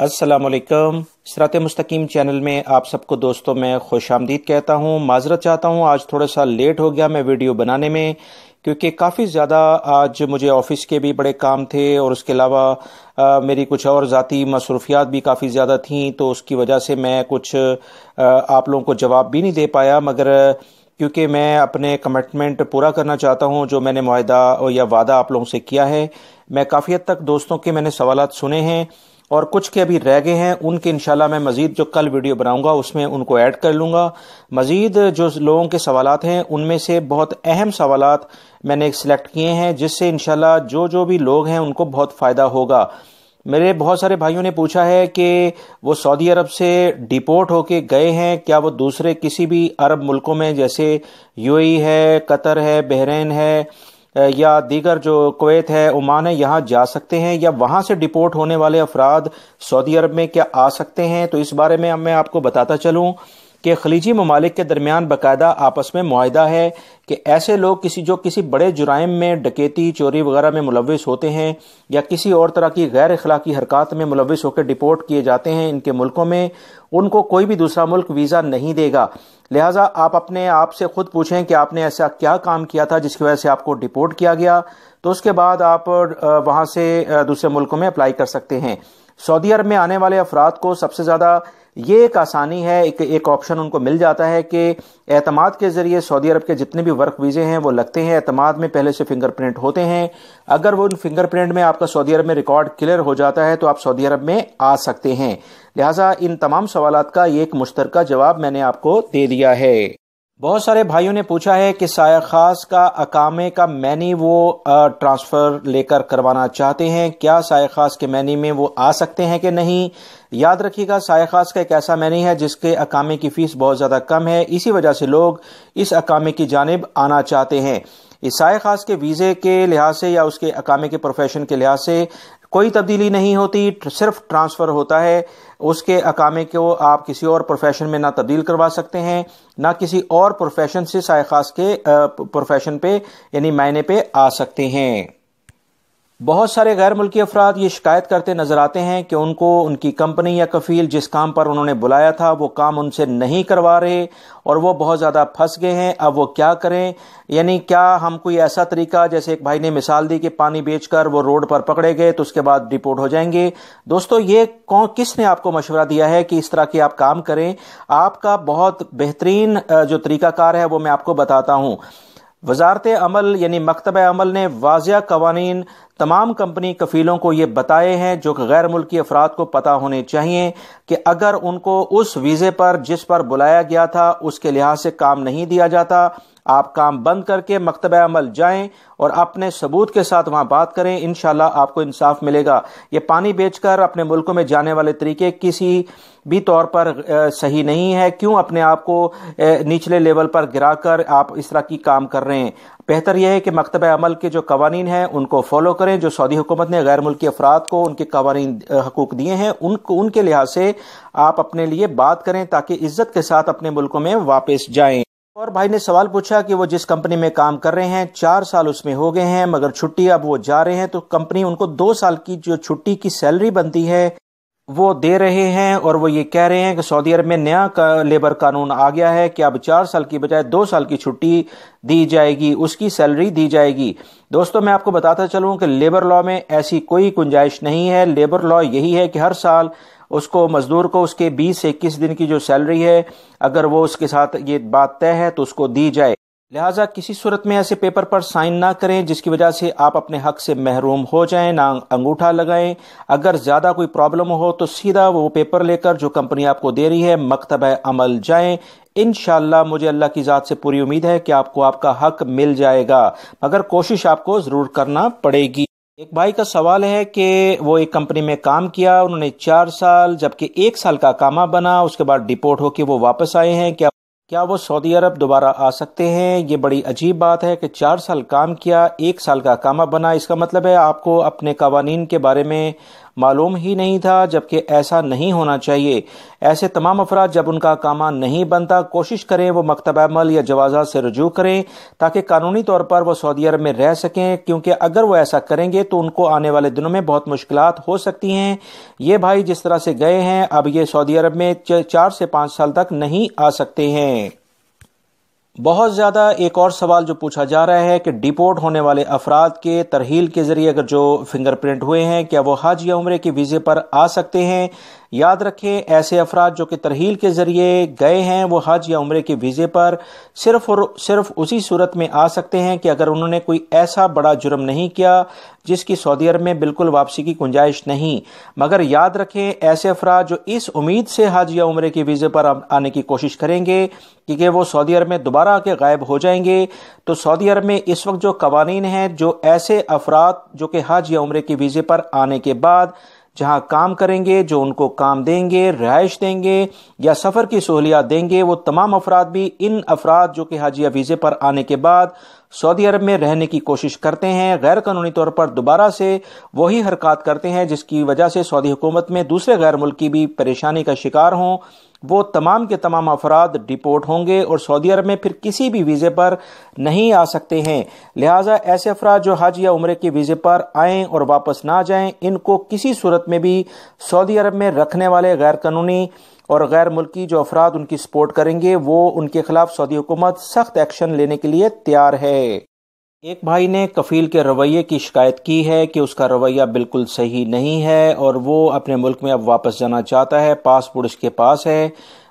अस्सलाम वालेकुम। सिरात मुस्तकीम चैनल में आप सबको दोस्तों मैं खुश आमदीद कहता हूँ। माजरत चाहता हूँ, आज थोड़ा सा लेट हो गया मैं वीडियो बनाने में, क्योंकि काफ़ी ज़्यादा आज मुझे ऑफिस के भी बड़े काम थे और उसके अलावा मेरी कुछ और ज़ाती मसरूफियात भी काफ़ी ज़्यादा थीं, तो उसकी वजह से मैं कुछ आप लोगों को जवाब भी नहीं दे पाया। मगर क्योंकि मैं अपने कमिटमेंट पूरा करना चाहता हूँ, जो मैंने मुआहदा या वादा आप लोगों से किया है, मैं काफ़ी हद तक दोस्तों के मैंने सवालात सुने हैं और कुछ के अभी रह गए हैं, उनके इंशाल्लाह मैं मज़ीद जो कल वीडियो बनाऊंगा उसमें उनको ऐड कर लूँगा। मज़ीद जो लोगों के सवालात हैं उनमें से बहुत अहम सवालात मैंने सिलेक्ट किए हैं, जिससे इंशाल्लाह जो भी लोग हैं उनको बहुत फ़ायदा होगा। मेरे बहुत सारे भाइयों ने पूछा है कि वो सऊदी अरब से डिपोर्ट होके गए हैं, क्या वो दूसरे किसी भी अरब मुल्कों में जैसे यूएई है, कतर है, बहरीन है या दीगर जो कुवैत है, ओमान है, यहाँ जा सकते हैं, या वहाँ से डिपोर्ट होने वाले अफराद सऊदी अरब में क्या आ सकते हैं। तो इस बारे में मैं आपको बताता चलूँ कि खलीजी ममालिक के दरमियान बाकायदा आपस में मुआहिदा है कि ऐसे लोग किसी बड़े जुराइम में, डकैती, चोरी वगैरह में मुलविस होते हैं या किसी और तरह की गैर अखलाकी हरकत में मुलविस होकर डिपोर्ट किए जाते हैं इनके मुल्कों में, उनको कोई भी दूसरा मुल्क वीज़ा नहीं देगा। लिहाजा आप अपने आप से खुद पूछें कि आपने ऐसा क्या काम किया था जिसकी वजह से आपको डिपोर्ट किया गया, तो उसके बाद आप वहाँ से दूसरे मुल्कों में अप्लाई कर सकते हैं। सऊदी अरब में आने वाले अफराद को सबसे ज़्यादा ये एक आसानी है, एक ऑप्शन उनको मिल जाता है कि एतमाद के ज़रिए सऊदी अरब के जितने भी वर्क वीज़े हैं वो लगते हैं। एतमाद में पहले से फिंगरप्रिंट होते हैं, अगर वो उन फिंगरप्रिंट में आपका सऊदी अरब में रिकॉर्ड क्लियर हो जाता है तो आप सऊदी अरब में आ सकते हैं। लिहाजा इन तमाम सवालात का ये एक मुश्तरका जवाब मैंने आपको दे दिया है। बहुत सारे भाइयों ने पूछा है कि साया खास का अकामे का मैनी वो ट्रांसफ़र लेकर करवाना चाहते हैं, क्या साया खास के मैनी में वो आ सकते हैं कि नहीं। याद रखिएगा, साया खास का एक ऐसा मैनी है जिसके अकामे की फ़ीस बहुत ज़्यादा कम है, इसी वजह से लोग इस अकामे की जानिब आना चाहते हैं। इस साया खास के वीज़े के लिहाज से या उसके अकामे के प्रोफेशन के लिहाज से कोई तब्दीली नहीं होती, सिर्फ ट्रांसफ़र होता है। उसके अकामे को आप किसी और प्रोफेशन में ना तब्दील करवा सकते हैं, ना किसी और प्रोफेशन से साया खास के प्रोफेशन पे यानी मायने पे आ सकते हैं। बहुत सारे गैर मुल्की अफराद ये शिकायत करते नजर आते हैं कि उनको उनकी कंपनी या कफील जिस काम पर उन्होंने बुलाया था वो काम उनसे नहीं करवा रहे और वो बहुत ज़्यादा फंस गए हैं। अब वो क्या करें, यानी क्या हम कोई ऐसा तरीका, जैसे एक भाई ने मिसाल दी कि पानी बेचकर वो रोड पर पकड़े गए तो उसके बाद डिपोर्ट हो जाएंगे। दोस्तों, ये किसने आपको मशवरा दिया है कि इस तरह के आप काम करें। आपका बहुत बेहतरीन जो तरीकाकार है वो मैं आपको बताता हूँ। वजारत अमल यानी मकतब अमल ने वाज़िया कवानीन तमाम कंपनी कफीलों को ये बताए हैं, जो कि गैर मुल्की अफराद को पता होने चाहिए कि अगर उनको उस वीज़े पर जिस पर बुलाया गया था उसके लिहाज से काम नहीं दिया जाता, आप काम बंद करके मकतब अमल जाएं और अपने सबूत के साथ वहां बात करें, इंशाल्लाह आपको इंसाफ मिलेगा। ये पानी बेचकर अपने मुल्कों में जाने वाले तरीके किसी भी तौर पर सही नहीं है। क्यों अपने आप को निचले लेवल पर गिराकर आप इस तरह की काम कर रहे हैं। बेहतर यह है कि मकतब अमल के जो कवानीन हैं उनको फॉलो करें, जो सऊदी हुकूमत ने गैर मुल्की अफराद को उनके कवानीन हकूक दिए हैं उनके लिहाज से आप अपने लिए बात करें, ताकि इज्जत के साथ अपने मुल्कों में वापस जाएं। और भाई ने सवाल पूछा कि वो जिस कंपनी में काम कर रहे हैं 4 साल उसमें हो गए हैं, मगर छुट्टी अब वो जा रहे हैं तो कंपनी उनको 2 साल की जो छुट्टी की सैलरी बनती है वो दे रहे हैं, और वो ये कह रहे हैं कि सऊदी अरब में नया लेबर कानून आ गया है कि अब 4 साल की बजाय 2 साल की छुट्टी दी जाएगी, उसकी सैलरी दी जाएगी। दोस्तों, मैं आपको बताता चलूं कि लेबर लॉ में ऐसी कोई गुंजाइश नहीं है। लेबर लॉ यही है कि हर साल उसको मजदूर को उसके 20 से 21 दिन की जो सैलरी है, अगर वो उसके साथ ये बात तय है तो उसको दी जाए। लिहाजा किसी सूरत में ऐसे पेपर पर साइन ना करें जिसकी वजह से आप अपने हक से महरूम हो जाएं, ना अंगूठा लगाएं। अगर ज़्यादा कोई प्रॉब्लम हो तो सीधा वो पेपर लेकर जो कंपनी आपको दे रही है मकतब अमल जाएं। इंशाअल्लाह मुझे अल्लाह की ज़ात से पूरी उम्मीद है कि आपको आपका हक मिल जाएगा, मगर कोशिश आपको ज़रूर करना पड़ेगी। एक भाई का सवाल है कि वो एक कंपनी में काम किया, उन्होंने 4 साल जबकि 1 साल का कामा बना, उसके बाद डिपोर्ट होकर वो वापस आए हैं, क्या वो सऊदी अरब दोबारा आ सकते हैं। ये बड़ी अजीब बात है कि 4 साल काम किया, 1 साल का कामा बना, इसका मतलब है आपको अपने कवानीन के बारे में معلوم ہی نہیں تھا، جبکہ ایسا نہیں ہونا چاہیے۔ ایسے تمام افراد جب ان کا اقامہ نہیں بنتا کوشش کریں وہ مکتب عمل یا جوازات سے رجوع کریں تاکہ قانونی طور پر وہ سعودی عرب میں رہ سکیں، کیونکہ اگر وہ ایسا کریں گے تو ان کو آنے والے دنوں میں بہت مشکلات ہو سکتی ہیں۔ یہ بھائی جس طرح سے گئے ہیں اب یہ سعودی عرب میں 4 سے 5 سال تک نہیں آ سکتے ہیں۔ بہت زیادہ ایک اور سوال جو پوچھا جا رہا ہے کہ ڈیپورٹ ہونے والے افراد کے ترحیل کے ذریعے اگر جو فنگر پرنٹ ہوئے ہیں کیا وہ حج یا عمرے کے ویزے پر آ سکتے ہیں؟ یاد رکھیں ایسے افراد جو کہ ترحیل کے ذریعے گئے ہیں وہ حج یا عمرے کے ویزے پر صرف اور صرف اسی صورت میں آ سکتے ہیں کہ اگر انہوں نے کوئی ایسا بڑا جرم نہیں کیا جس کی سعودی عرب میں بالکل واپسی کی گنجائش نہیں۔ مگر یاد رکھیں ایسے افراد جو اس امید سے حج یا عمرے کے ویزے پر آنے کی کوشش کریں گے کہ وہ سعودی عرب میں دوبارہ آ کے غائب ہو جائیں گے، تو سعودی عرب میں اس وقت جو قوانین ہیں جو ایسے افراد جو کہ حج یا عمرے کے ویزے پر آنے کے بعد جہاں کام کریں گے، جو ان کو کام دیں گے، رہائش دیں گے یا سفر کی سہولیات دیں گے، وہ تمام افراد بھی ان افراد جو کہ حج یا ویزے پر آنے کے بعد سعودی عرب میں رہنے کی کوشش کرتے ہیں، غیر قانونی طور پر دوبارہ سے وہی حرکات کرتے ہیں جس کی وجہ سے سعودی حکومت میں دوسرے غیر ملکی بھی پریشانی کا شکار ہوں، وہ تمام کے تمام افراد ڈیپورٹ ہوں گے اور سعودی عرب میں پھر کسی بھی ویزے پر نہیں آ سکتے ہیں۔ لہٰذا ایسے افراد جو حج یا عمرے کے ویزے پر آئیں اور واپس نہ جائیں، ان کو کسی صورت میں بھی سعودی عرب میں رکھنے والے غیر قانونی اور غیر ملکی جو افراد ان کی سپورٹ کریں گے وہ ان کے خلاف سعودی حکومت سخت ایکشن لینے کے لیے تیار ہے۔ ایک بھائی نے کفیل کے رویے کی شکایت کی ہے کہ اس کا رویہ بالکل صحیح نہیں ہے اور وہ اپنے ملک میں اب واپس جانا چاہتا ہے، پاسپورٹ اس کے پاس ہے،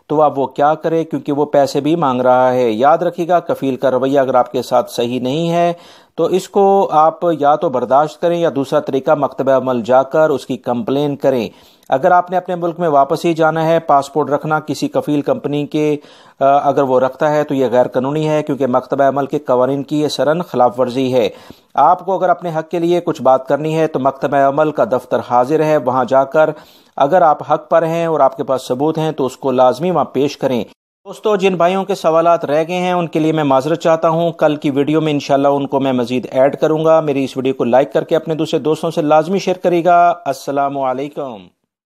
تو اب وہ کیا کرے کیونکہ وہ پیسے بھی مانگ رہا ہے۔ یاد رکھیے گا کفیل کا رویہ اگر آپ کے ساتھ صحیح نہیں ہے تو اس کو آپ یا تو برداشت کریں یا دوسرا طریقہ مکتب عمل جا کر اس کی کمپلین کریں۔ اگر آپ نے اپنے ملک میں واپس ہی جانا ہے، پاسپورٹ رکھنا کسی کفیل کمپنی کے اگر وہ رکھتا ہے تو یہ غیر قانونی ہے کیونکہ مکتب عمل کے قوانین کی یہ سرن خلاف ورزی ہے۔ آپ کو اگر اپنے حق کے لیے کچھ بات کرنی ہے تو مکتب عمل کا دفتر حاضر ہے، وہاں جا کر اگر آپ حق پر ہیں اور آپ کے پاس ثبوت ہیں تو اس کو لازمی وہاں پیش کریں۔ دوستو جن بھائیوں کے سوالات رہ گئے ہیں ان کے لیے میں معذرت چاہتا ہوں، کل کی ویڈیو میں انشاءاللہ ان کو میں مزید ایڈ کروں گا۔ میری اس ویڈیو کو لائک کر کے اپنے دوسرے دوستوں سے لازمی شیئر کریے گا۔ السلام علیکم۔